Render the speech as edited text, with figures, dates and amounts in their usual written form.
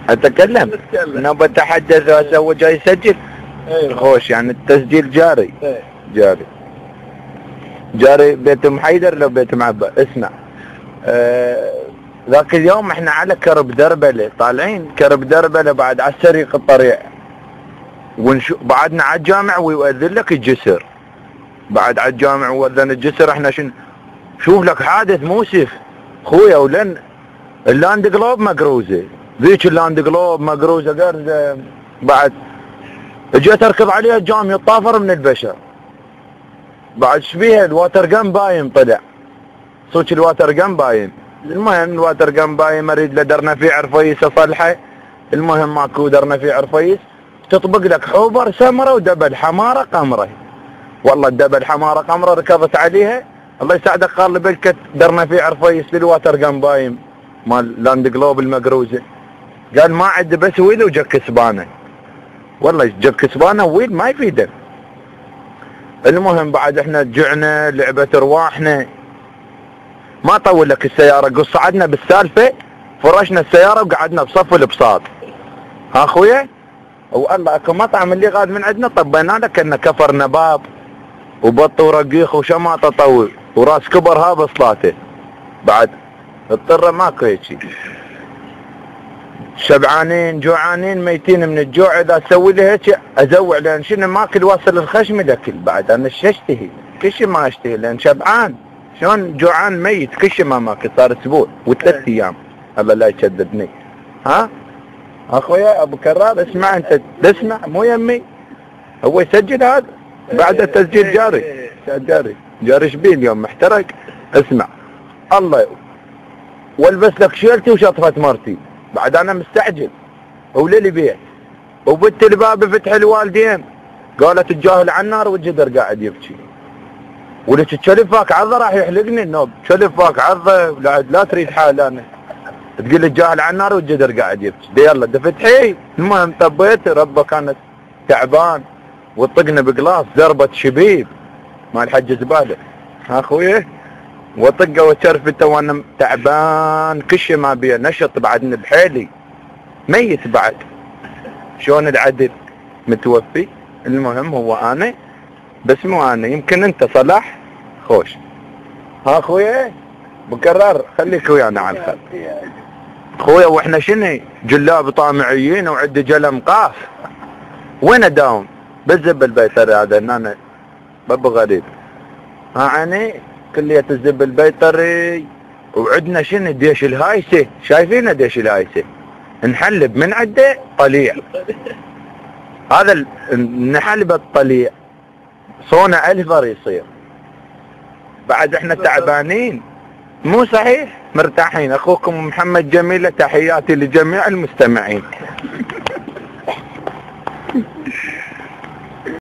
اتكلم نبى اتحدث واسوي جاي يسجل. خوش يعني التسجيل جاري. جاري بيت ام حيدر لو بيت معبى. اسمع، ذاك اليوم احنا على كرب دربله طالعين كرب دربله بعد على السريق الطريق، بعدنا على الجامع ويؤذن لك الجسر. بعد على الجامع وأذن الجسر احنا شوف لك حادث مؤسف خويا. ولن اللاند جلوب مقروزه، ذيك اللاند جلوب مقروزه قرزه. بعد اجيت اركض عليها الجام يطافر من البشر. بعد شبيها الواتر جن باين طلع صوت الواتر جن باين. المهم الواتر جن باين اريد له درنفيع رفيس اصلحه. المهم ماكو درنفيع رفيس، تطبق لك حوبر سمره ودبل حماره قمره. والله الدبل حماره قمره ركضت عليها الله يساعدك قال لي بلكت درنفيع رفيس للواتر جن باين مال لاند جلوب المقروزه. قال ما عندي بس ويل وجك سبانه. والله جك سبانه ويل ما يفيده. المهم بعد احنا جعنا لعبة ارواحنا. ما طول لك السيارة قص صعدنا بالسالفة، فرشنا السيارة وقعدنا بصف البساط. ها اخويا، والله اكو مطعم اللي غاد من عندنا طبينا له كنا كفر نباب وبط ورقيق وشماطة طوي وراس كبر ها بصلاته. بعد اضطر ماكو هيجي. شبعانين جوعانين ميتين من الجوع. اذا اسوي لي هيك ازوع لان شنو ماكل واصل الخشم الاكل. بعد انا اشتهي كل ما اشتهي لان شبعان. شلون جوعان ميت كل ما ماكل صار اسبوع وثلاث ايام. الله لا يشددني. ها اخويا ابو كرار اسمع انت تسمع مو يمي. هو يسجل هذا بعد التسجيل جاري شبيه اليوم محترق. اسمع الله والبس لك شيلتي وشطفت مرتي. بعد انا مستعجل وللي بيت وبت الباب فتح الوالدين قالت الجاهل على النار والجدر قاعد يبكي. ولك تشلفك عضه راح يحلقني النوب. تشلفك عضه لا تريد حال. انا تقول الجاهل على النار والجدر قاعد يبكي. يلا دفتحي. المهم طبيت ربه كانت تعبان وطقنا بقلاص ضربه شبيب مال حج زباله. ها اخويا وطقه وشرفته وانا تعبان كش ما بيه نشط بعدني بحيلي ميت بعد. شلون العدل متوفي. المهم هو انا بس مو انا يمكن انت صلاح خوش. ها اخويا بكرر خليك ويانا على الخط اخويا. واحنا شنو جلاب طامعيين وعندي جلم قاف وين اداوم بالزب البيطري هذا انا بابا غريب. ها عيني كلية الزب البيطري. وعندنا شنو ديش الهايسه. شايفين ديش الهايسه نحلب من عنده طليع. هذا نحلب الطليع صونه 1000 يصير. بعد احنا تعبانين مو صحيح مرتاحين. اخوكم محمد جميلة تحياتي لجميع المستمعين.